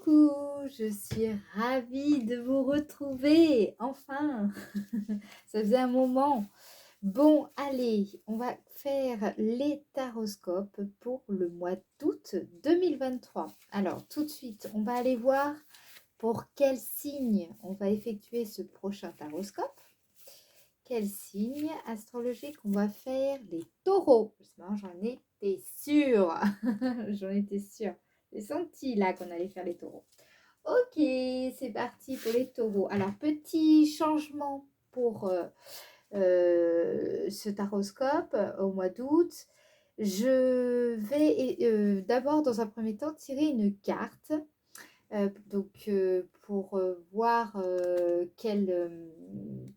Coucou, je suis ravie de vous retrouver, enfin, ça faisait un moment. Bon, allez, on va faire les taroscopes pour le mois d'août 2023. Alors, tout de suite, on va aller voir pour quel signe on va effectuer ce prochain taroscope. Quel signe astrologique on va faire? Les taureaux. Justement, j'en étais sûre. J'en étais sûre. J'ai senti là qu'on allait faire les taureaux. Ok, c'est parti pour les taureaux. Alors, petit changement pour ce taroscope au mois d'août. Je vais d'abord, dans un premier temps, tirer une carte. Pour voir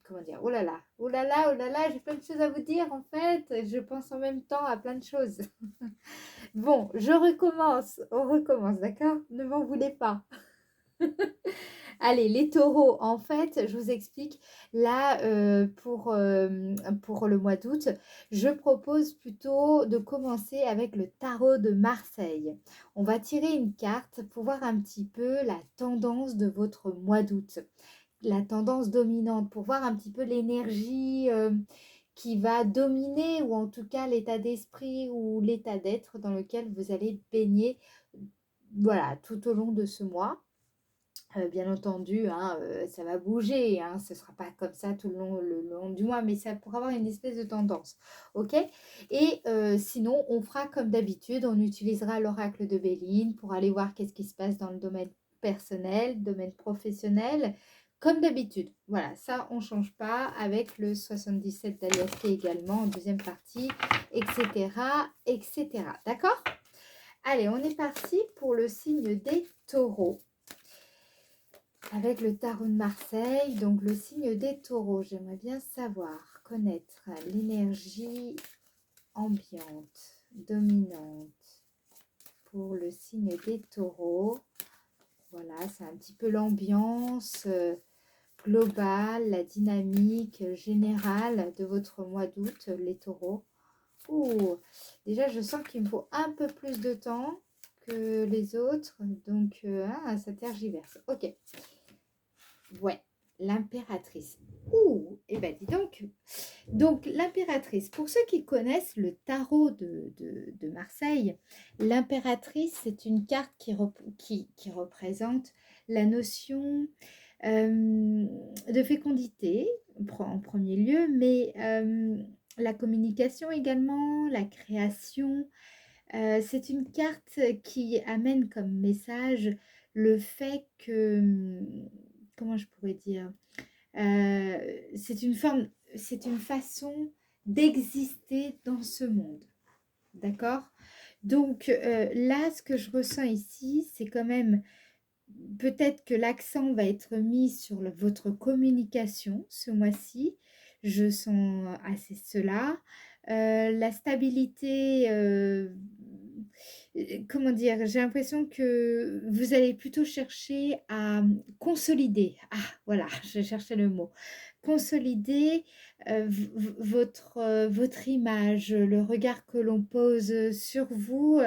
comment dire, oh là là, oh là là, oh là là, j'ai plein de choses à vous dire en fait, je pense en même temps à plein de choses. Bon, je recommence, on recommence, d'accord? Ne m'en voulez pas. Allez, les taureaux, en fait, je vous explique, là, pour le mois d'août, je propose plutôt de commencer avec le tarot de Marseille. On va tirer une carte pour voir un petit peu la tendance de votre mois d'août, la tendance dominante, pour voir un petit peu l'énergie qui va dominer, ou en tout cas l'état d'esprit ou l'état d'être dans lequel vous allez baigner, voilà, tout au long de ce mois. Bien entendu, hein, ça va bouger, hein, ce ne sera pas comme ça tout le long du mois, mais ça pourra avoir une espèce de tendance. Ok? Et sinon, on fera comme d'habitude, on utilisera l'oracle de Béline pour aller voir qu'est-ce qui se passe dans le domaine personnel, domaine professionnel, comme d'habitude. Voilà, ça, on ne change pas avec le 77 d'Aliasté également en deuxième partie, etc. etc. D'accord? Allez, on est parti pour le signe des taureaux. Avec le tarot de Marseille, donc le signe des taureaux, j'aimerais bien savoir, connaître l'énergie ambiante, dominante pour le signe des taureaux. Voilà, c'est un petit peu l'ambiance globale, la dynamique générale de votre mois d'août, les taureaux. Ouh, déjà, je sens qu'il me faut un peu plus de temps que les autres, donc ça tergiverse. Ok. Ouais, l'impératrice. Ouh, et ben dis donc. Donc l'impératrice, pour ceux qui connaissent le tarot de Marseille, l'impératrice, c'est une carte qui représente la notion de fécondité en premier lieu, mais la communication également, la création. C'est une carte qui amène comme message le fait que, comment je pourrais dire, c'est une forme, c'est une façon d'exister dans ce monde. D'accord? Donc là, ce que je ressens ici, c'est quand même peut-être que l'accent va être mis sur votre communication ce mois-ci. Je sens assez cela. La stabilité, comment dire, j'ai l'impression que vous allez plutôt chercher à consolider. Ah, voilà, je cherchais le mot. Consolider votre image, le regard que l'on pose sur vous.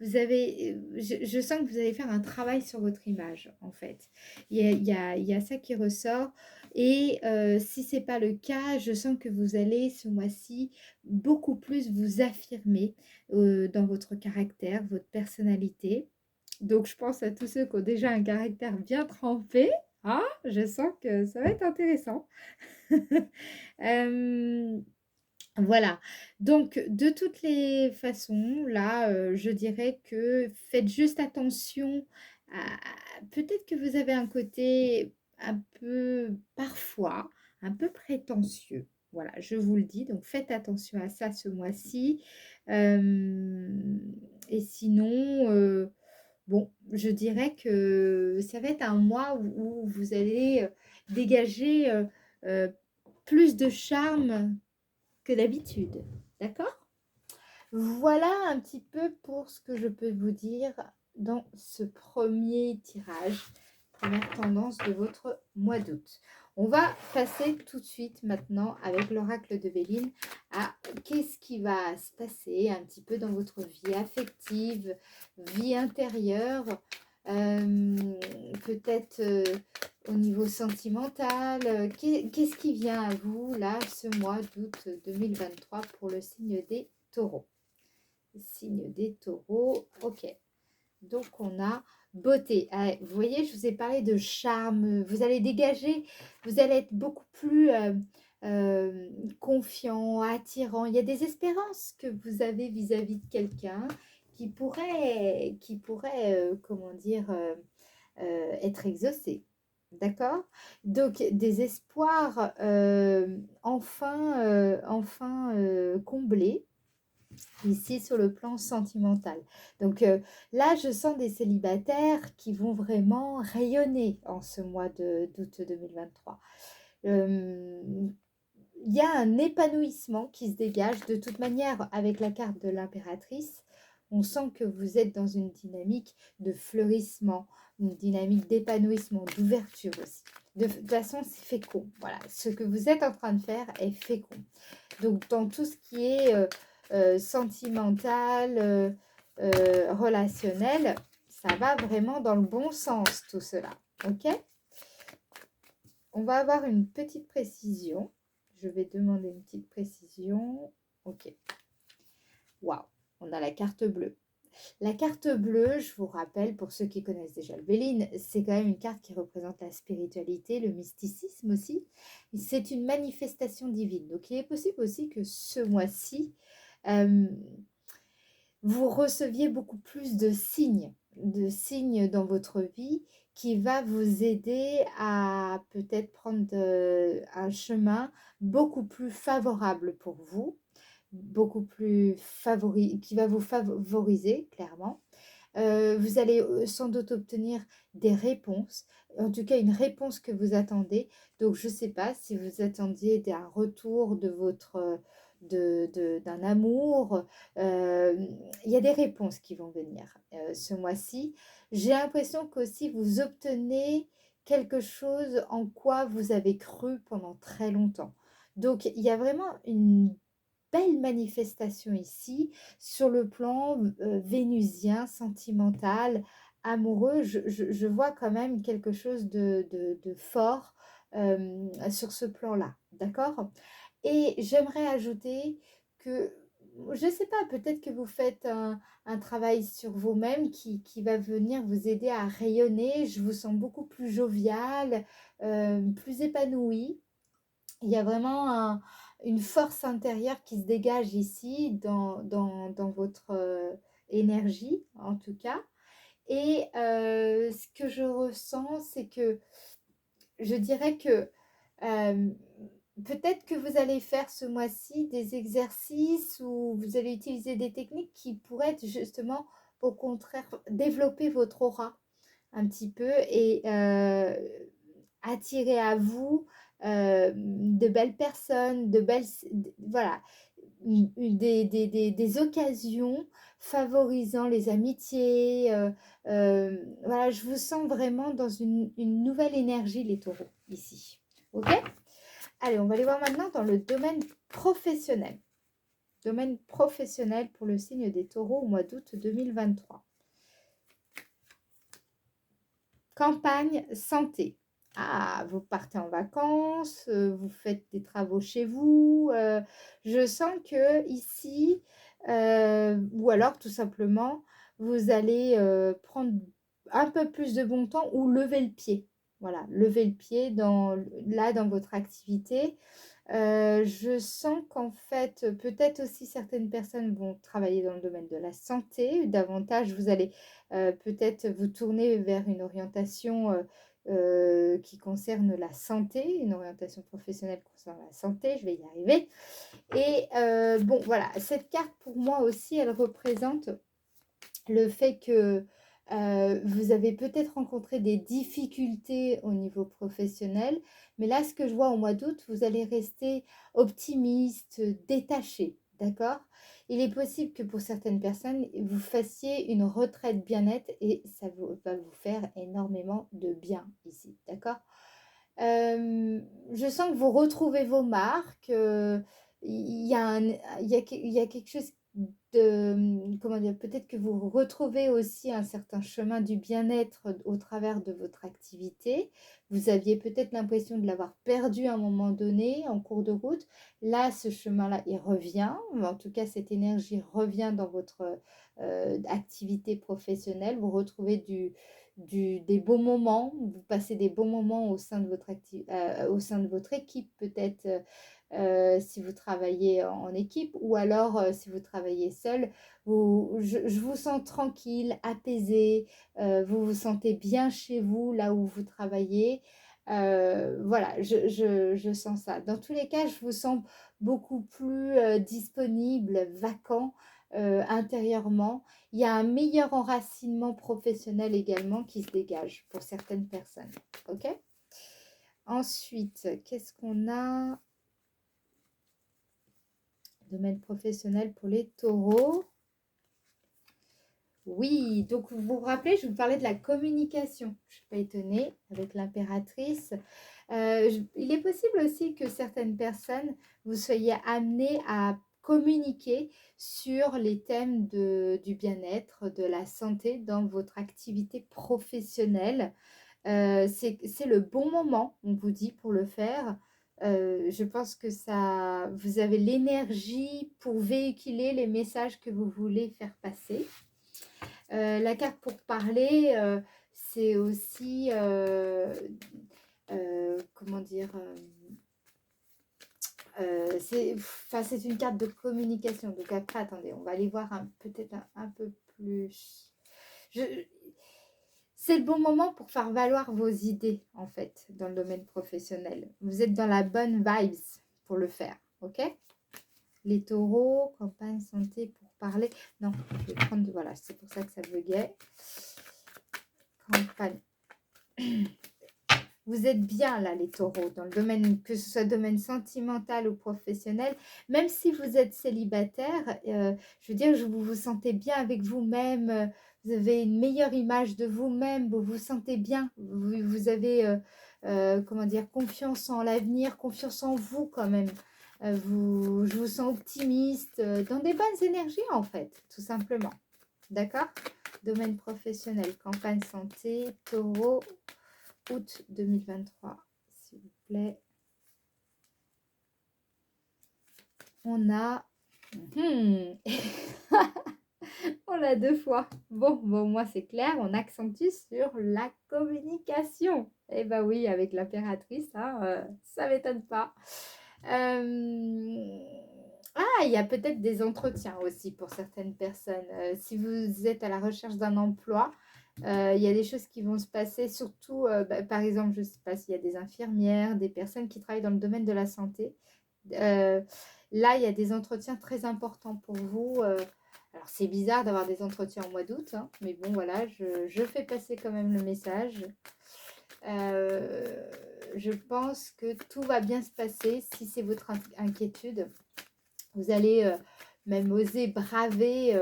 Vous avez, je sens que vous allez faire un travail sur votre image, en fait. Il y a ça qui ressort. Et si ce n'est pas le cas, je sens que vous allez ce mois-ci beaucoup plus vous affirmer dans votre caractère, votre personnalité. Donc, je pense à tous ceux qui ont déjà un caractère bien trempé. Ah, je sens que ça va être intéressant. Euh, voilà, donc de toutes les façons, là, je dirais que faites juste attention peut-être que vous avez un côté un peu, parfois, un peu prétentieux. Voilà, je vous le dis, donc faites attention à ça ce mois-ci. Et sinon, bon, je dirais que ça va être un mois où vous allez dégager plus de charme que d'habitude. D'accord? Voilà un petit peu pour ce que je peux vous dire dans ce premier tirage, première tendance de votre mois d'août. On va passer tout de suite maintenant avec l'oracle de Béline à qu'est-ce qui va se passer un petit peu dans votre vie affective, vie intérieure, peut-être au niveau sentimental. Qu'est-ce qui vient à vous là ce mois d'août 2023 pour le signe des taureaux? Signe des taureaux, ok. Donc on a beauté. Ah, vous voyez, je vous ai parlé de charme. Vous allez dégager, vous allez être beaucoup plus euh, confiant, attirant. Il y a des espérances que vous avez vis-à-vis de quelqu'un qui pourrait, comment dire, être exaucé. D'accord? Donc, des espoirs enfin comblés ici sur le plan sentimental. Donc là, je sens des célibataires qui vont vraiment rayonner en ce mois d'août 2023. Euh, il y a un épanouissement qui se dégage. De toute manière, avec la carte de l'impératrice, on sent que vous êtes dans une dynamique de fleurissement, une dynamique d'épanouissement, d'ouverture aussi. De toute façon, c'est fécond. Voilà, ce que vous êtes en train de faire est fécond. Donc, dans tout ce qui est sentimental, relationnel, ça va vraiment dans le bon sens, tout cela. OK? On va avoir une petite précision. Je vais demander une petite précision. OK. Waouh, on a la carte bleue. La carte bleue, je vous rappelle, pour ceux qui connaissent déjà le Béline, c'est quand même une carte qui représente la spiritualité, le mysticisme aussi. C'est une manifestation divine. Donc, il est possible aussi que ce mois-ci, euh, vous receviez beaucoup plus de signes dans votre vie qui va vous aider à peut-être prendre un chemin beaucoup plus favorable pour vous, beaucoup plus qui va vous favoriser clairement. Vous allez sans doute obtenir des réponses, en tout cas une réponse que vous attendez. Donc je ne sais pas si vous attendiez un retour de votre d'un amour. Il y a des réponses qui vont venir ce mois-ci. J'ai l'impression qu'aussi vous obtenez quelque chose en quoi vous avez cru pendant très longtemps. Donc il y a vraiment une belle manifestation ici sur le plan vénusien, sentimental, amoureux. Je vois quand même quelque chose de fort sur ce plan-là. D'accord? Et j'aimerais ajouter que, je ne sais pas, peut-être que vous faites un travail sur vous-même qui va venir vous aider à rayonner. Je vous sens beaucoup plus jovial, plus épanoui. Il y a vraiment une force intérieure qui se dégage ici dans votre énergie, en tout cas. Et ce que je ressens, c'est que je dirais que euh, peut-être que vous allez faire ce mois-ci des exercices où vous allez utiliser des techniques qui pourraient être justement, au contraire, développer votre aura un petit peu et attirer à vous de belles personnes, voilà, des occasions favorisant les amitiés. Voilà, je vous sens vraiment dans une nouvelle énergie, les taureaux, ici. OK? Allez, on va aller voir maintenant dans le domaine professionnel. Domaine professionnel pour le signe des taureaux au mois d'août 2023. Campagne santé. Ah, vous partez en vacances, vous faites des travaux chez vous. Je sens que ici, ou alors tout simplement, vous allez prendre un peu plus de bon temps ou lever le pied. Voilà, lever le pied là dans votre activité. Je sens qu'en fait, peut-être aussi certaines personnes vont travailler dans le domaine de la santé. Davantage, vous allez peut-être vous tourner vers une orientation qui concerne la santé, une orientation professionnelle concernant la santé. Je vais y arriver. Et bon, voilà, cette carte pour moi aussi, elle représente le fait que vous avez peut-être rencontré des difficultés au niveau professionnel, mais là, ce que je vois au mois d'août, vous allez rester optimiste, détaché, d'accord? Il est possible que pour certaines personnes, vous fassiez une retraite bien-être et ça va vous faire énormément de bien ici, d'accord? Je sens que vous retrouvez vos marques. Il y a quelque chose comment dire, peut-être que vous retrouvez aussi un certain chemin du bien-être au travers de votre activité. Vous aviez peut-être l'impression de l'avoir perdu à un moment donné en cours de route. Là, ce chemin-là, il revient. En tout cas, cette énergie revient dans votre activité professionnelle. Vous retrouvez des bons moments. Vous passez des bons moments au sein de au sein de votre équipe, peut-être. Si vous travaillez en équipe ou alors si vous travaillez seul, je vous sens tranquille, apaisé, vous vous sentez bien chez vous, là où vous travaillez. Voilà, je sens ça. Dans tous les cas, je vous sens beaucoup plus disponible, vacant intérieurement. Il y a un meilleur enracinement professionnel également qui se dégage pour certaines personnes. OK? Ensuite, qu'est-ce qu'on a? Domaine professionnel pour les taureaux. Oui, donc vous vous rappelez, je vous parlais de la communication. Je ne suis pas étonnée avec l'impératrice. Il est possible aussi que certaines personnes, vous soyez amenées à communiquer sur les thèmes du bien-être, de la santé dans votre activité professionnelle. C'est le bon moment, on vous dit, pour le faire. Je pense que vous avez l'énergie pour véhiculer les messages que vous voulez faire passer. La carte pour parler, c'est aussi, comment dire, c'est une carte de communication. Donc après, attendez, on va aller voir peut-être un peu plus. C'est le bon moment pour faire valoir vos idées, en fait, dans le domaine professionnel. Vous êtes dans la bonne vibes pour le faire, ok? Les taureaux, campagne, santé, pour parler. Non, je vais prendre, voilà, c'est pour ça que ça buguait. Campagne. Vous êtes bien là, les taureaux, dans le domaine, que ce soit domaine sentimental ou professionnel. Même si vous êtes célibataire, je veux dire, vous vous sentez bien avec vous-même, vous avez une meilleure image de vous-même, vous vous sentez bien, vous avez, comment dire, confiance en l'avenir, confiance en vous quand même. Je vous sens optimiste, dans des bonnes énergies en fait, tout simplement. D'accord? Domaine professionnel, campagne santé, taureau, août 2023, s'il vous plaît. On a... on a 2 fois. Bon, moi c'est clair, on accentue sur la communication. Eh ben oui, avec l'impératrice, hein, ça m'étonne pas. Il y a peut-être des entretiens aussi pour certaines personnes. Si vous êtes à la recherche d'un emploi, il y a des choses qui vont se passer, surtout, par exemple, je ne sais pas s'il y a des infirmières, des personnes qui travaillent dans le domaine de la santé. Là, il y a des entretiens très importants pour vous. Alors, c'est bizarre d'avoir des entretiens au mois d'août, hein, mais bon, voilà, je fais passer quand même le message. Je pense que tout va bien se passer si c'est votre inquiétude. Vous allez même oser braver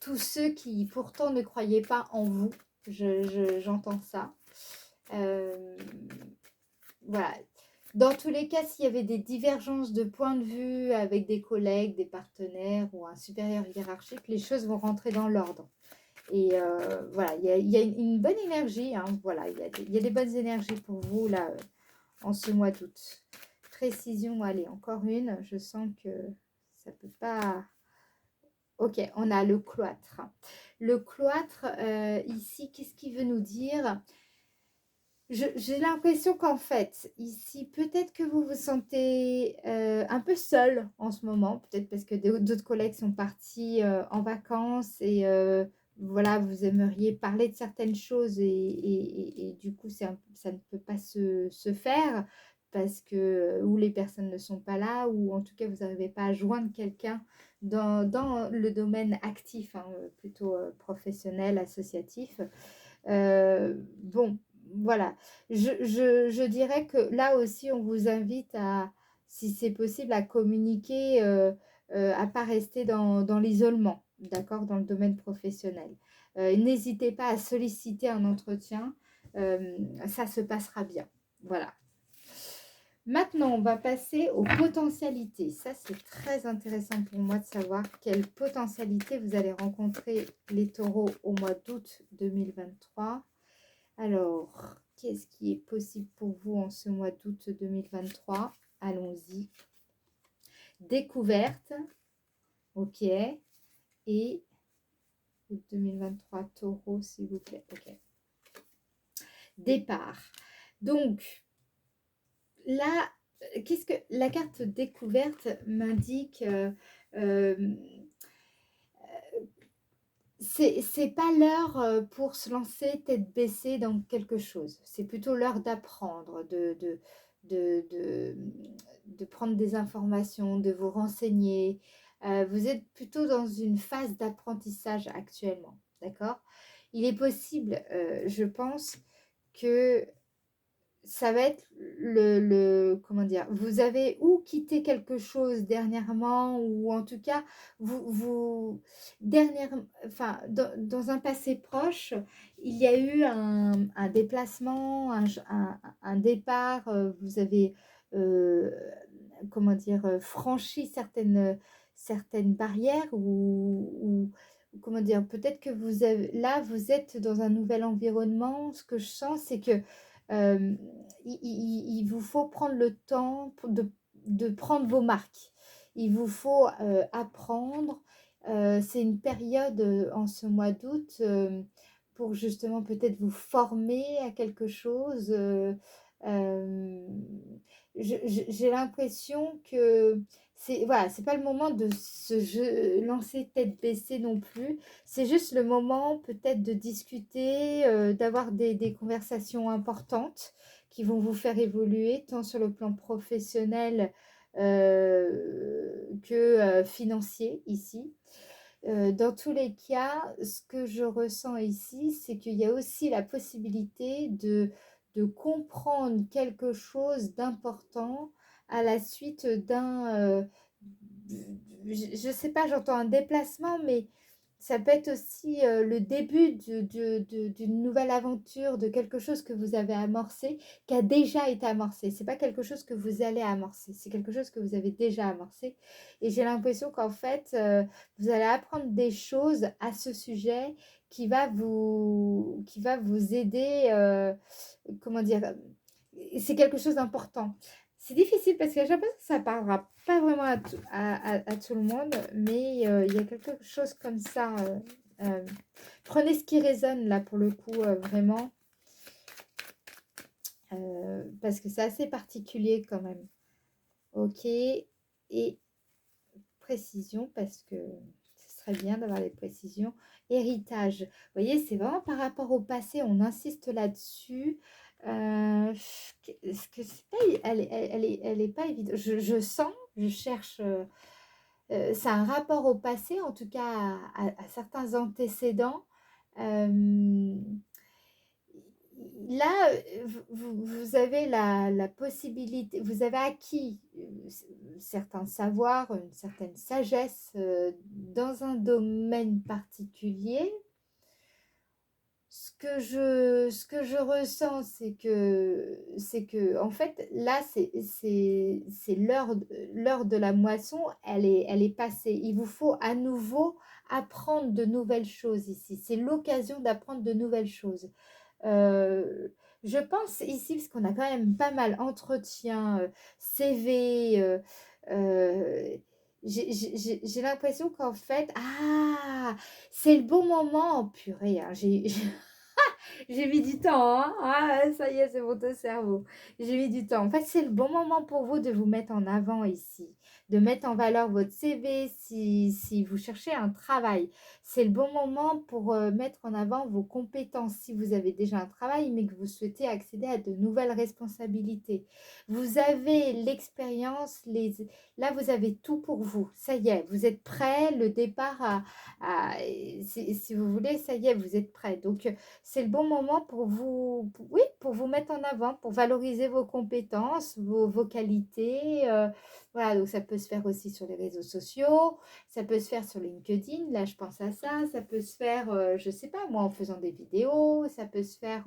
tous ceux qui pourtant ne croyaient pas en vous. J'entends ça. Voilà. Dans tous les cas, s'il y avait des divergences de point de vue avec des collègues, des partenaires ou un supérieur hiérarchique, les choses vont rentrer dans l'ordre. Et voilà, il y a une bonne énergie. Hein, voilà, il y a des bonnes énergies pour vous là en ce mois d'août. Précision, allez, encore une. Je sens que ça peut pas... Ok, on a le cloître. Le cloître, ici, qu'est-ce qu'il veut nous dire? J'ai l'impression qu'en fait, ici, peut-être que vous vous sentez un peu seul en ce moment, peut-être parce que d'autres collègues sont partis en vacances et voilà, vous aimeriez parler de certaines choses et du coup, ça ne peut pas se faire parce que ou les personnes ne sont pas là ou en tout cas, vous n'arrivez pas à joindre quelqu'un dans le domaine actif, hein, plutôt professionnel, associatif. Bon, voilà. Je dirais que là aussi, on vous invite à, si c'est possible, à communiquer, à pas rester dans l'isolement, d'accord, dans le domaine professionnel. N'hésitez pas à solliciter un entretien, ça se passera bien. Voilà. Maintenant, on va passer aux potentialités. Ça, c'est très intéressant pour moi de savoir quelles potentialités vous allez rencontrer les taureaux au mois d'août 2023. Alors, qu'est-ce qui est possible pour vous en ce mois d'août 2023? Allons-y. Découverte, ok. Et août 2023, taureau, s'il vous plaît, ok. Départ. Donc, là, qu'est-ce que la carte découverte m'indique? C'est pas l'heure pour se lancer tête baissée dans quelque chose. C'est plutôt l'heure d'apprendre, de, de, de prendre des informations, de vous renseigner. Vous êtes plutôt dans une phase d'apprentissage actuellement, d'accord? Il est possible, je pense, que ça va être comment dire, vous avez ou quitté quelque chose dernièrement, ou en tout cas, enfin, dans un passé proche, il y a eu un déplacement, un départ, vous avez, euh, comment dire, franchi certaines barrières, comment dire, peut-être que là, vous êtes dans un nouvel environnement. Ce que je sens, c'est que il vous faut prendre le temps de prendre vos marques. Il vous faut apprendre. C'est une période en ce mois d'août pour justement peut-être vous former à quelque chose. Euh, j'ai l'impression que c'est voilà, c'est pas le moment de lancer tête baissée non plus. C'est juste le moment peut-être de discuter, d'avoir des conversations importantes qui vont vous faire évoluer tant sur le plan professionnel que financier ici. Dans tous les cas, ce que je ressens ici, c'est qu'il y a aussi la possibilité de comprendre quelque chose d'important à la suite je ne sais pas, j'entends un déplacement, mais ça peut être aussi le début d'une nouvelle aventure, de quelque chose que vous avez amorcé, qui a déjà été amorcé. C'est pas quelque chose que vous allez amorcer, c'est quelque chose que vous avez déjà amorcé. Et j'ai l'impression qu'en fait, vous allez apprendre des choses à ce sujet qui va vous aider, comment dire, c'est quelque chose d'important. C'est difficile parce que j'ai l'impression que ça parlera pas vraiment à tout le monde, mais il y a quelque chose comme ça. Euh, Prenez ce qui résonne là pour le coup, vraiment, parce que c'est assez particulier quand même. Ok, et précision, parce que ce serait bien d'avoir des précisions. Héritage, vous voyez, c'est vraiment par rapport au passé, on insiste là-dessus. Est-ce que c'est pas, elle est pas évidente. Je sens, je cherche. C'est un rapport au passé, en tout cas à certains antécédents. Euh, Là, vous avez la possibilité, vous avez acquis certains savoirs, une certaine sagesse dans un domaine particulier. Ce que je ressens, c'est que, en fait, là, c'est l'heure de la moisson, elle est passée. Il vous faut à nouveau apprendre de nouvelles choses ici. C'est l'occasion d'apprendre de nouvelles choses. Euh, je pense ici, parce qu'on a quand même pas mal entretien, CV, j'ai l'impression qu'en fait, c'est le bon moment, purée, hein, j'ai mis du temps, hein. Ah, ça y est, c'est votre cerveau. J'ai mis du temps. En fait, c'est le bon moment pour vous de vous mettre en avant ici, de mettre en valeur votre CV si vous cherchez un travail. C'est le bon moment pour mettre en avant vos compétences si vous avez déjà un travail, mais que vous souhaitez accéder à de nouvelles responsabilités. Vous avez l'expérience, là, vous avez tout pour vous. Ça y est, vous êtes prêt. Le départ, si vous voulez, ça y est, vous êtes prêt. Donc, c'est le bon moment pour vous, oui, pour vous mettre en avant, pour valoriser vos compétences, vos qualités. Voilà, donc ça peut se faire aussi sur les réseaux sociaux, ça peut se faire sur LinkedIn, là je pense à ça, ça peut se faire, je sais pas moi, en faisant des vidéos, ça peut se faire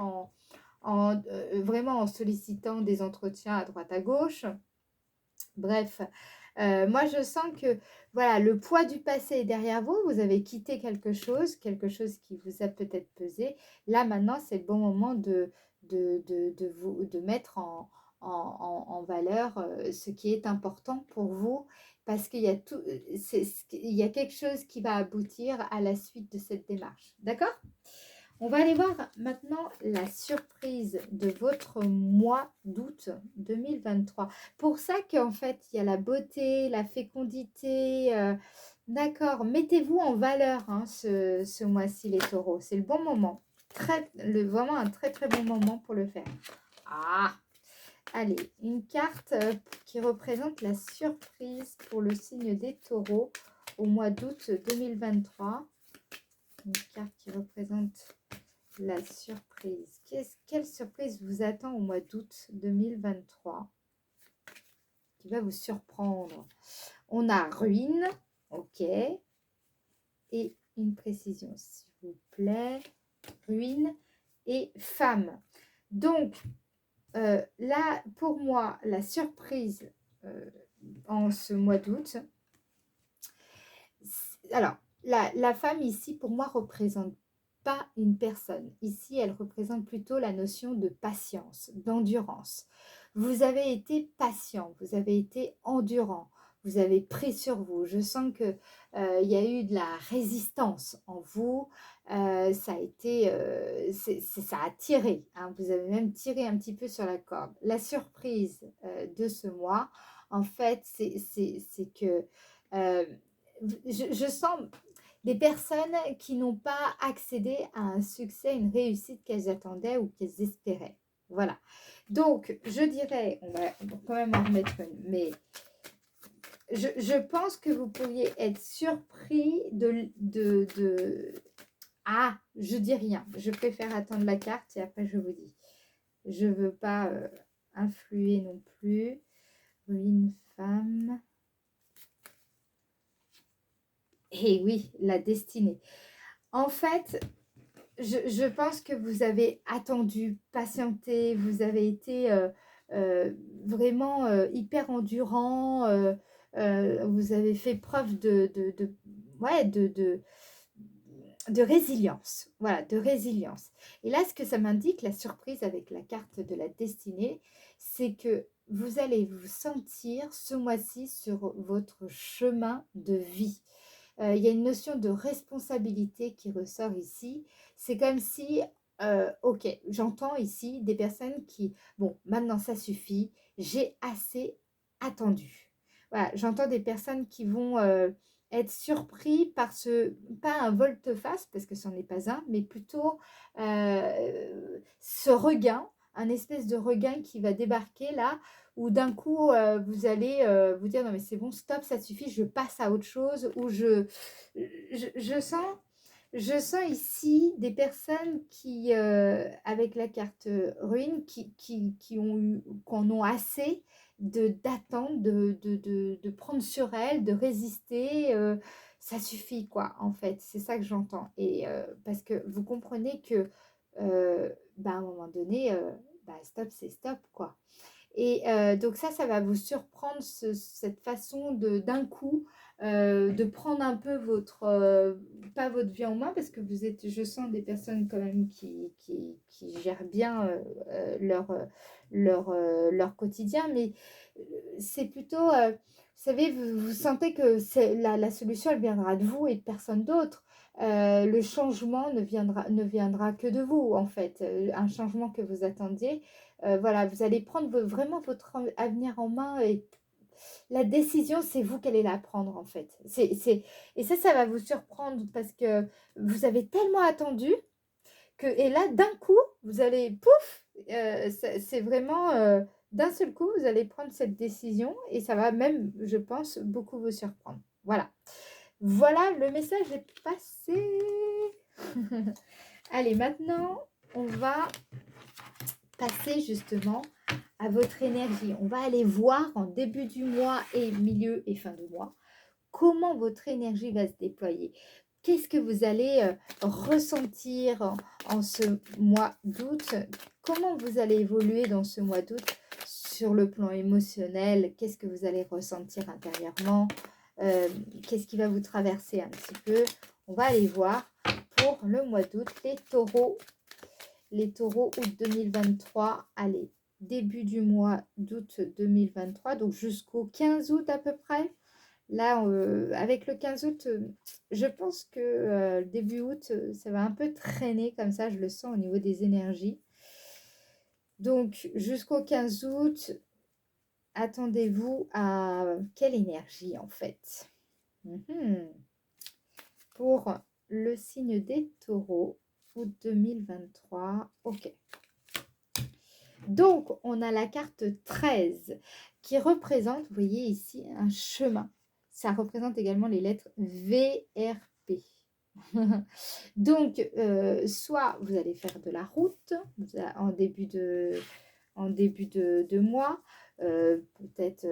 vraiment en sollicitant des entretiens à droite à gauche. Bref, moi je sens que voilà, le poids du passé est derrière vous, vous avez quitté quelque chose qui vous a peut-être pesé. Là maintenant, c'est le bon moment de mettre en valeur ce qui est important pour vous, parce qu'il y a tout, il y a quelque chose qui va aboutir à la suite de cette démarche. D'accord? On va aller voir maintenant la surprise de votre mois d'août 2023. Pour ça qu'en fait, il y a la beauté, la fécondité. D'accord, mettez-vous en valeur hein, ce mois-ci, les taureaux. C'est le bon moment. Vraiment un très très bon moment pour le faire. Ah, allez, une carte qui représente la surprise pour le signe des taureaux au mois d'août 2023. Une carte qui représente la surprise. Quelle surprise vous attend au mois d'août 2023 qui va vous surprendre? On a ruine, ok. Et une précision, s'il vous plaît. Ruine et femme. Donc, là, pour moi, la surprise en ce mois d'août, alors, la femme ici, pour moi, représente pas une personne. Ici, elle représente plutôt la notion de patience, d'endurance. Vous avez été patient, vous avez été endurant, vous avez pris sur vous. Je sens que il y a eu de la résistance en vous. Ça a été, ça a tiré. Hein. Vous avez même tiré un petit peu sur la corde. La surprise de ce mois, en fait, c'est que je sens des personnes qui n'ont pas accédé à un succès, une réussite qu'elles attendaient ou qu'elles espéraient. Voilà. Donc, je dirais, on va quand même en remettre une, mais je pense que vous pourriez être surpris Ah, je dis rien. Je préfère attendre la carte et après je vous dis. Je ne veux pas influer non plus. Une femme. Et oui, la destinée. En fait, je pense que vous avez attendu, patienté, vous avez été vraiment hyper endurant, vous avez fait preuve ouais, de résilience. Voilà, de résilience. Et là, ce que ça m'indique, la surprise avec la carte de la destinée, c'est que vous allez vous sentir ce mois-ci sur votre chemin de vie. Il y a une notion de responsabilité qui ressort ici. C'est comme si, ok, j'entends ici des personnes qui, bon, maintenant ça suffit, j'ai assez attendu. Voilà, j'entends des personnes qui vont être surpris par pas un volte-face, parce que ce n'en est pas un, mais plutôt ce regain, un espèce de regain qui va débarquer là, où d'un coup, vous allez vous dire, non mais c'est bon, stop, ça suffit, je passe à autre chose, ou je sens ici des personnes qui, avec la carte ruine, qui en ont assez d'attendre, de prendre sur elles, de résister. Ça suffit, quoi, en fait. C'est ça que j'entends. Et parce que vous comprenez que, à un moment donné, stop, c'est stop, quoi. Et donc ça va vous surprendre cette façon d'un coup de prendre un peu pas votre vie en main, parce que vous êtes, je sens des personnes quand même qui gèrent bien leur quotidien, mais c'est plutôt, vous savez, vous sentez que la solution, elle viendra de vous et de personne d'autre. Le changement ne viendra que de vous, en fait. Un changement que vous attendiez. Voilà, vous allez prendre vraiment votre avenir en main et la décision, c'est vous qui allez la prendre, en fait. Et ça va vous surprendre parce que vous avez tellement attendu et là, d'un coup, vous allez, pouf, c'est vraiment, d'un seul coup, vous allez prendre cette décision et ça va même, je pense, beaucoup vous surprendre. Voilà. Voilà, le message est passé. Allez, maintenant, on va passer justement à votre énergie. On va aller voir en début du mois et milieu et fin de mois comment votre énergie va se déployer. Qu'est-ce que vous allez ressentir en ce mois d'août? comment vous allez évoluer dans ce mois d'août sur le plan émotionnel? Qu'est-ce que vous allez ressentir intérieurement? Qu'est-ce qui va vous traverser un petit peu? On va aller voir pour le mois d'août, les taureaux. Les taureaux, août 2023, allez, début du mois d'août 2023, donc jusqu'au 15 août à peu près. Là, avec le 15 août, je pense que début août, ça va un peu traîner comme ça, je le sens au niveau des énergies. Donc, jusqu'au 15 août, attendez-vous à quelle énergie en fait? Pour le signe des taureaux, août 2023, ok. Donc, on a la carte 13 qui représente, vous voyez ici, un chemin. Ça représente également les lettres VRP. Donc, soit vous allez faire de la route en début de mois, peut-être,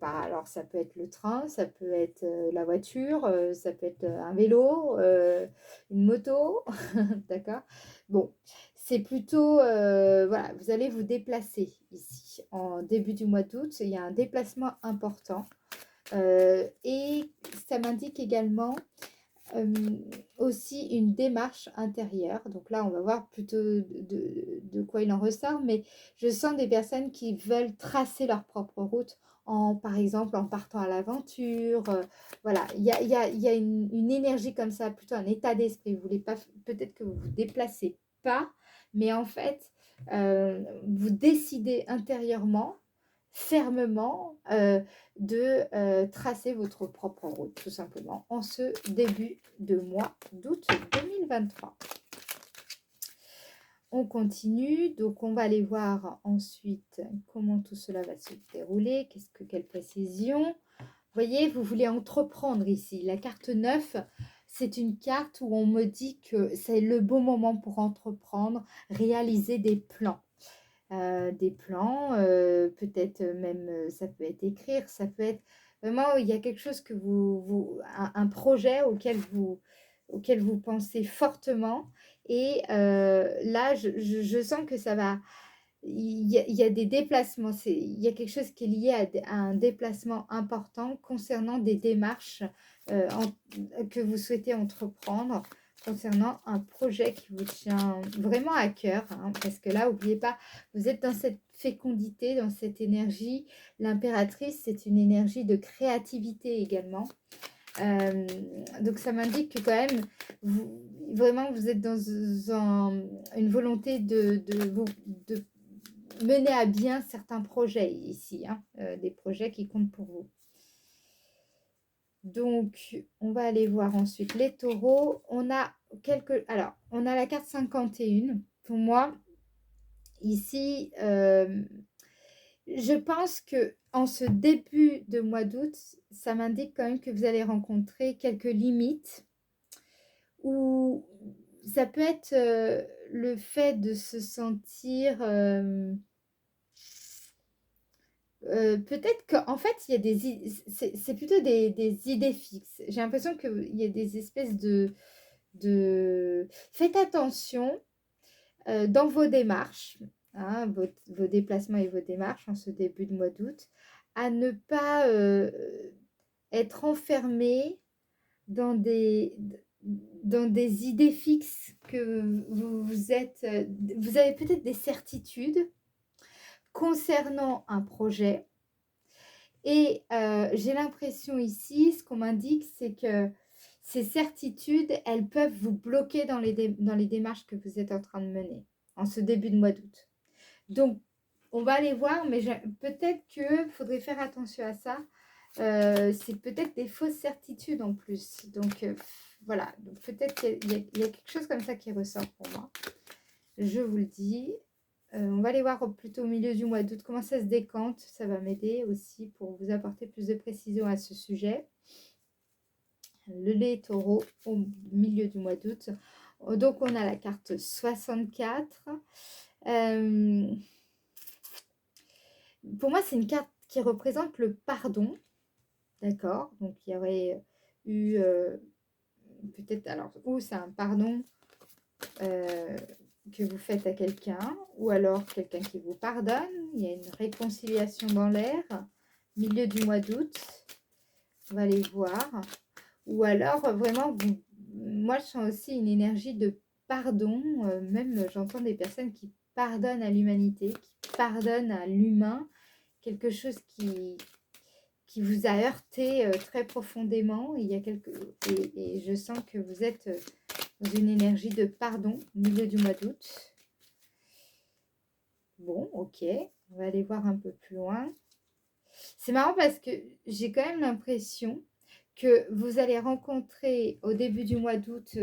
alors ça peut être le train, ça peut être la voiture, ça peut être un vélo, une moto, d'accord? Bon, c'est plutôt, voilà, vous allez vous déplacer ici en début du mois d'août, il y a un déplacement important et ça m'indique également aussi une démarche intérieure. Donc là, on va voir plutôt de quoi il en ressort, mais je sens des personnes qui veulent tracer leur propre route par exemple, en partant à l'aventure. Voilà, il y a une énergie comme ça, plutôt un état d'esprit. Vous voulez pas, peut-être que vous vous déplacez pas, mais en fait, vous décidez intérieurement, fermement, de tracer votre propre route, tout simplement, en ce début de mois d'août 2023. On continue, donc on va aller voir ensuite comment tout cela va se dérouler, quelle précision. Vous voyez, vous voulez entreprendre ici. La carte 9, c'est une carte où on me dit que c'est le bon moment pour entreprendre, réaliser des plans. Peut-être même, ça peut être écrire, ça peut être vraiment, il y a quelque chose que un projet auquel vous pensez fortement et là, je sens que ça va, il y a des déplacements, il y a quelque chose qui est lié à un déplacement important concernant des démarches que vous souhaitez entreprendre concernant un projet qui vous tient vraiment à cœur, hein, parce que là, n'oubliez pas, vous êtes dans cette fécondité, dans cette énergie. L'impératrice, c'est une énergie de créativité également. Donc, ça m'indique que quand même, vraiment, vous êtes dans une volonté de mener à bien certains projets ici, hein, des projets qui comptent pour vous. Donc, on va aller voir ensuite les taureaux. Alors, on a la carte 51. Pour moi, ici, je pense que en ce début de mois d'août, ça m'indique quand même que vous allez rencontrer quelques limites ou ça peut être le fait de se sentir... peut-être qu'en fait, il y a c'est plutôt des idées fixes. J'ai l'impression qu'il y a des espèces Faites attention dans vos démarches, hein, vos déplacements et vos démarches en ce début de mois d'août, à ne pas être enfermé dans dans des idées fixes que vous êtes... vous avez peut-être des certitudes concernant un projet. Et j'ai l'impression ici, ce qu'on m'indique, c'est que ces certitudes, elles peuvent vous bloquer dans les démarches que vous êtes en train de mener en ce début de mois d'août. Donc, on va aller voir, mais peut-être qu'il faudrait faire attention à ça. C'est peut-être des fausses certitudes en plus. Donc, voilà. Donc, peut-être qu'il y a quelque chose comme ça qui ressort pour moi. Je vous le dis. On va aller voir plutôt au milieu du mois d'août comment ça se décante. Ça va m'aider aussi pour vous apporter plus de précision à ce sujet. Les taureaux au milieu du mois d'août. Donc, on a la carte 64. Pour moi, c'est une carte qui représente le pardon. D'accord? Donc, il y aurait eu peut-être... Alors, ou c'est un pardon que vous faites à quelqu'un, ou alors quelqu'un qui vous pardonne. Il y a une réconciliation dans l'air, milieu du mois d'août. On va aller voir. Ou alors, vraiment, moi, je sens aussi une énergie de pardon. Même, j'entends des personnes qui pardonnent à l'humanité, qui pardonnent à l'humain. Quelque chose qui vous a heurté très profondément. Il y a et je sens que vous êtes dans une énergie de pardon au milieu du mois d'août. Bon, ok. On va aller voir un peu plus loin. C'est marrant parce que j'ai quand même l'impression que vous allez rencontrer au début du mois d'août,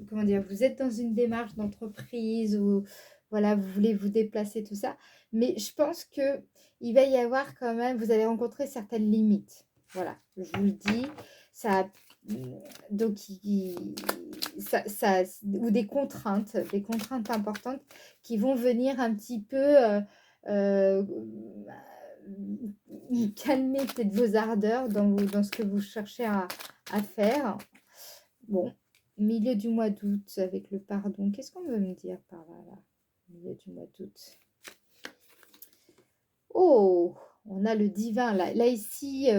comment dire, vous êtes dans une démarche d'entreprise ou voilà, vous voulez vous déplacer, tout ça. Mais je pense que il va y avoir quand même, vous allez rencontrer certaines limites. Voilà, je vous le dis, ça, donc ou des contraintes importantes qui vont venir un petit peu euh, calmer peut-être vos ardeurs dans ce que vous cherchez à faire. Bon, milieu du mois d'août avec le pardon. Qu'est-ce qu'on veut me dire par là, milieu du mois d'août? Oh, on a le divin. Là ici,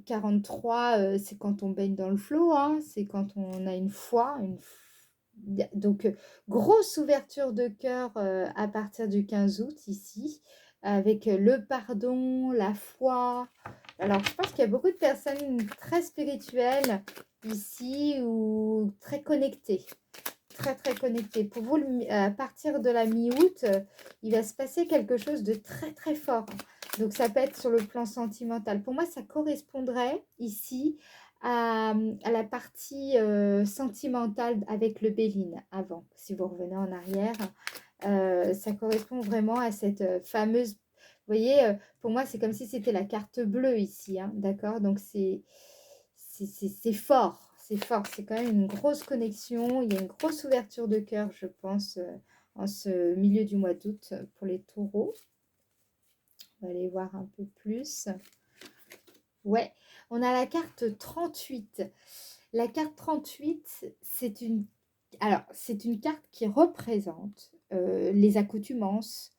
43, c'est quand on baigne dans le flot. Hein, c'est quand on a une foi. Donc, grosse ouverture de cœur à partir du 15 août ici, avec le pardon, la foi. Alors, je pense qu'il y a beaucoup de personnes très spirituelles ici ou très connectées. Très, très connectées. Pour vous, à partir de la mi-août, il va se passer quelque chose de très, très fort. Donc, ça peut être sur le plan sentimental. Pour moi, ça correspondrait ici à la partie sentimentale avec le Béline avant, si vous revenez en arrière. Ça correspond vraiment à cette fameuse... Vous voyez, pour moi, c'est comme si c'était la carte bleue ici, hein, d'accord? Donc, c'est fort, c'est fort. C'est quand même une grosse connexion. Il y a une grosse ouverture de cœur, je pense, en ce milieu du mois d'août pour les taureaux. On va aller voir un peu plus. Ouais, on a la carte 38. La carte 38, c'est une carte qui représente les accoutumances,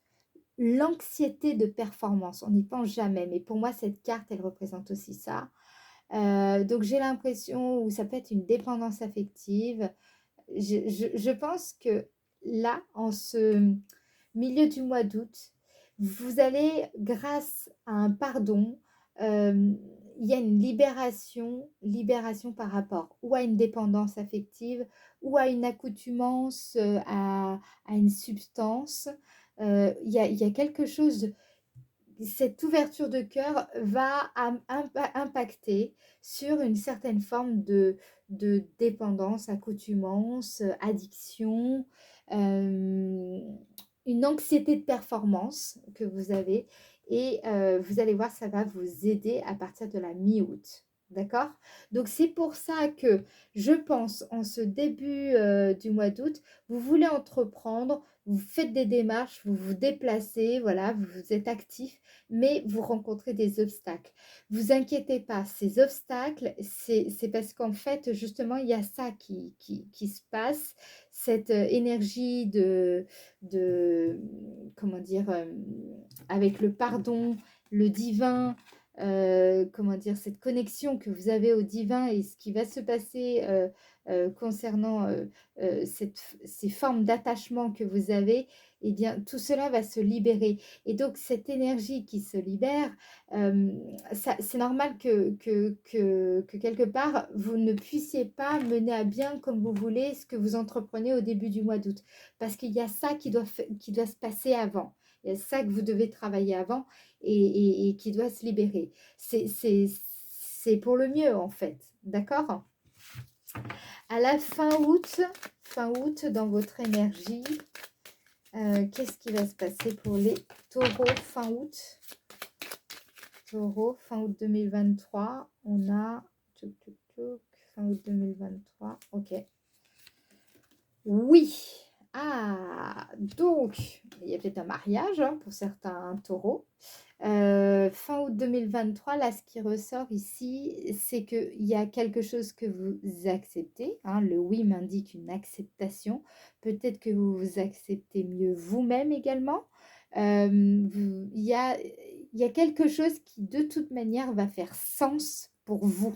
l'anxiété de performance. On n'y pense jamais, mais pour moi, cette carte, elle représente aussi ça. Donc, j'ai l'impression où ça peut être une dépendance affective. Je pense que là, en ce milieu du mois d'août, vous allez, grâce à un pardon, il y a une libération par rapport ou à une dépendance affective ou à une accoutumance à une substance. Il y a quelque chose, cette ouverture de cœur va impacter sur une certaine forme de dépendance, accoutumance, addiction, une anxiété de performance que vous avez. Et vous allez voir, ça va vous aider à partir de la mi-août. D'accord? Donc, c'est pour ça que je pense, en ce début du mois d'août, vous voulez entreprendre, vous faites des démarches, vous vous déplacez, voilà, vous êtes actif, mais vous rencontrez des obstacles. Vous inquiétez pas, ces obstacles, c'est parce qu'en fait, justement, il y a ça qui se passe, cette énergie de comment dire, avec le pardon, le divin, comment dire, cette connexion que vous avez au divin et ce qui va se passer concernant ces formes d'attachement que vous avez, eh bien, tout cela va se libérer. Et donc, cette énergie qui se libère, c'est normal que quelque part, vous ne puissiez pas mener à bien comme vous voulez ce que vous entreprenez au début du mois d'août. Parce qu'il y a ça qui doit se passer avant. Il y a ça que vous devez travailler avant et qui doit se libérer. C'est pour le mieux, en fait. D'accord? À la fin août, dans votre énergie, qu'est-ce qui va se passer pour les taureaux fin août? Taureau, fin août 2023, on a fin août 2023, ok. Oui. Ah, donc, il y a peut-être un mariage hein, pour certains taureaux. Fin août 2023, là, ce qui ressort ici, c'est qu'il y a quelque chose que vous acceptez. Hein, le oui m'indique une acceptation. Peut-être que vous vous acceptez mieux vous-même également. Il y a quelque chose qui, de toute manière, va faire sens pour vous.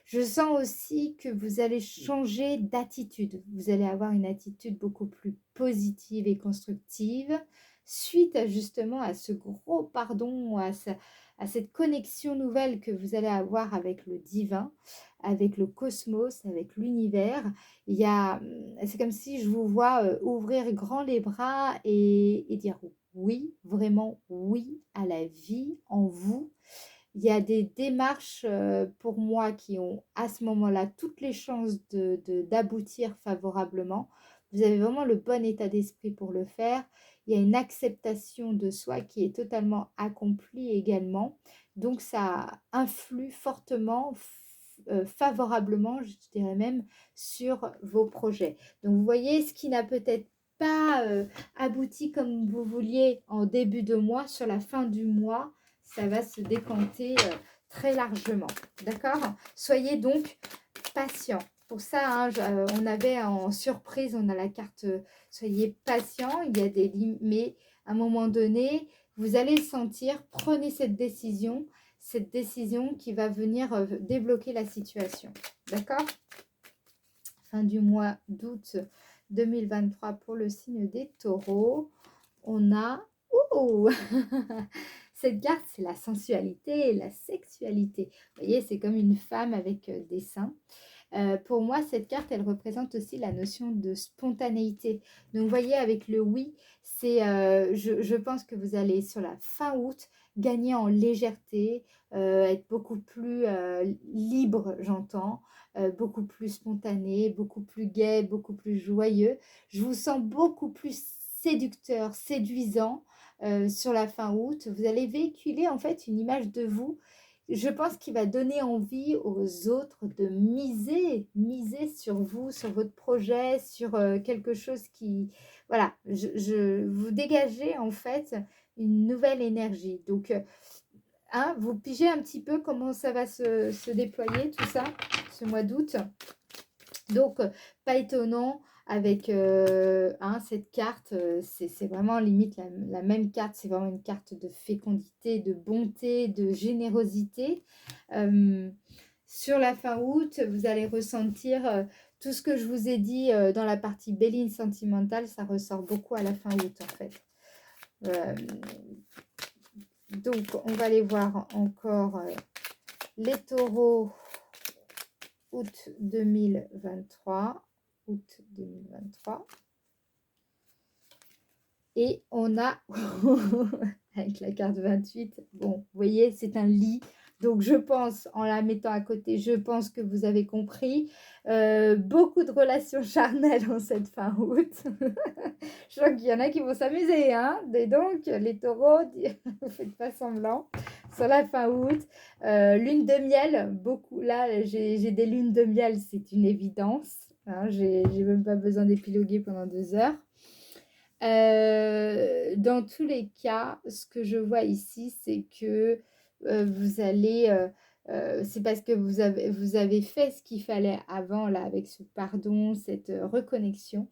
Je sens aussi que vous allez changer d'attitude. Vous allez avoir une attitude beaucoup plus positive et constructive suite justement à ce gros pardon, à cette connexion nouvelle que vous allez avoir avec le divin, avec le cosmos, avec l'univers. C'est comme si je vous vois ouvrir grand les bras et dire oui, vraiment oui à la vie en vous. Il y a des démarches pour moi qui ont à ce moment-là toutes les chances d'aboutir favorablement. Vous avez vraiment le bon état d'esprit pour le faire. Il y a une acceptation de soi qui est totalement accomplie également. Donc ça influe fortement, favorablement, je dirais même, sur vos projets. Donc vous voyez, ce qui n'a peut-être pas abouti comme vous vouliez en début de mois, sur la fin du mois, ça va se décanter très largement. D'accord? Soyez donc patient. Pour ça, hein, on avait en surprise, on a la carte soyez patient. Il y a des limites, mais à un moment donné, vous allez le sentir. Prenez cette décision qui va venir débloquer la situation. D'accord? Fin du mois d'août 2023 pour le signe des taureaux. On a... Ouh cette carte, c'est la sensualité et la sexualité. Vous voyez, c'est comme une femme avec des seins. Pour moi, cette carte, elle représente aussi la notion de spontanéité. Donc, vous voyez, avec le oui, je pense que vous allez, sur la fin août, gagner en légèreté, être beaucoup plus libre, j'entends, beaucoup plus spontané, beaucoup plus gai, beaucoup plus joyeux. Je vous sens beaucoup plus séducteur, séduisant sur la fin août. Vous allez véhiculer en fait une image de vous, je pense qu'il va donner envie aux autres de miser sur vous, sur votre projet, sur quelque chose qui... Voilà, vous dégagez en fait une nouvelle énergie. Donc, hein, vous pigez un petit peu comment ça va se déployer, tout ça, ce mois d'août. Donc, pas étonnant avec cette carte, c'est vraiment limite la même carte, c'est vraiment une carte de fécondité, de bonté, de générosité. Sur la fin août, vous allez ressentir tout ce que je vous ai dit dans la partie Béline sentimentale, ça ressort beaucoup à la fin août en fait. Donc, on va aller voir encore les taureaux août 2023. Août 2023. Et on a, avec la carte 28, bon, vous voyez, c'est un lit. Donc, je pense, en la mettant à côté, je pense que vous avez compris. Beaucoup de relations charnelles en cette fin août. Je crois qu'il y en a qui vont s'amuser, hein. Et donc, les taureaux, ne faites pas semblant. Sur la fin août, lune de miel, beaucoup. Là, j'ai des lunes de miel, c'est une évidence. Hein, j'ai même pas besoin d'épiloguer pendant 2 heures. Dans tous les cas, ce que je vois ici, c'est que vous allez... c'est parce que vous avez fait ce qu'il fallait avant, là, avec ce pardon, cette reconnexion.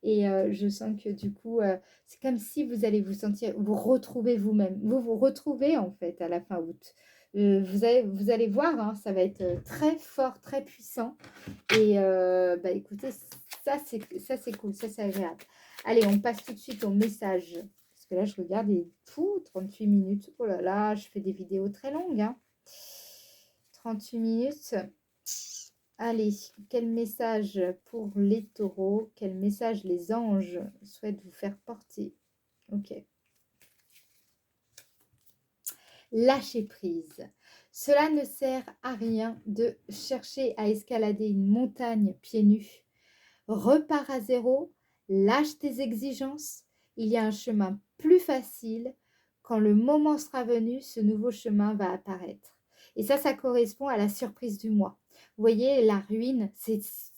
Et je sens que du coup, c'est comme si vous allez vous retrouver vous-même. Vous vous retrouvez en fait à la fin août. Vous allez voir, hein, ça va être très fort, très puissant. Et écoutez, ça c'est cool, ça c'est agréable. Allez, on passe tout de suite au message. Parce que là, je regarde et 38 minutes. Oh là là, je fais des vidéos très longues. Hein. 38 minutes. Allez, quel message pour les taureaux? Quel message les anges souhaitent vous faire porter? Ok. Lâcher prise. Cela ne sert à rien de chercher à escalader une montagne pieds nus. Repars à zéro, lâche tes exigences. Il y a un chemin plus facile. Quand le moment sera venu, ce nouveau chemin va apparaître. Et ça correspond à la surprise du mois. Vous voyez, la ruine,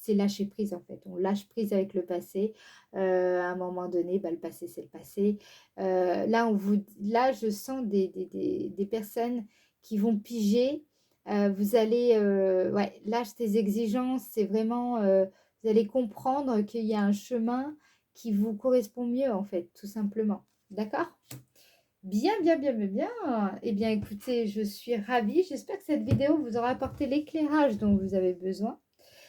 c'est lâcher prise en fait. On lâche prise avec le passé. À un moment donné, bah, le passé, c'est le passé. Là, je sens des personnes qui vont piger. Vous allez, ouais, lâche tes exigences. C'est vraiment, vous allez comprendre qu'il y a un chemin qui vous correspond mieux en fait, tout simplement. D'accord? Bien, bien, bien, bien, bien. Eh bien, écoutez, je suis ravie. J'espère que cette vidéo vous aura apporté l'éclairage dont vous avez besoin.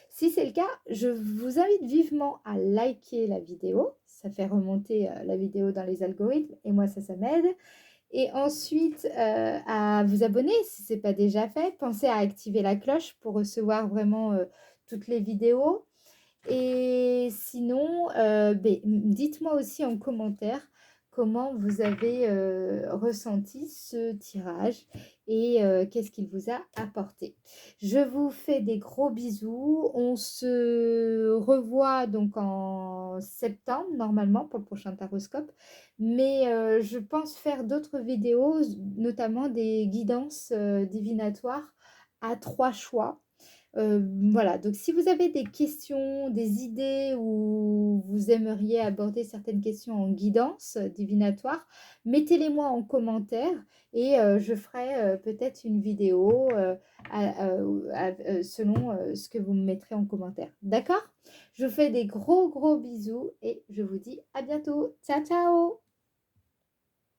Si c'est le cas, je vous invite vivement à liker la vidéo. Ça fait remonter la vidéo dans les algorithmes et moi, ça m'aide. Et ensuite, à vous abonner si ce n'est pas déjà fait. Pensez à activer la cloche pour recevoir vraiment toutes les vidéos. Et sinon, dites-moi aussi en commentaire comment vous avez ressenti ce tirage et qu'est-ce qu'il vous a apporté. Je vous fais des gros bisous. On se revoit donc en septembre normalement pour le prochain taroscope. Mais je pense faire d'autres vidéos, notamment des guidances divinatoires à 3 choix. Voilà, donc si vous avez des questions, des idées ou vous aimeriez aborder certaines questions en guidance divinatoire, mettez-les-moi en commentaire et je ferai peut-être une vidéo selon ce que vous me mettrez en commentaire. D'accord? Je vous fais des gros bisous et je vous dis à bientôt. Ciao, ciao!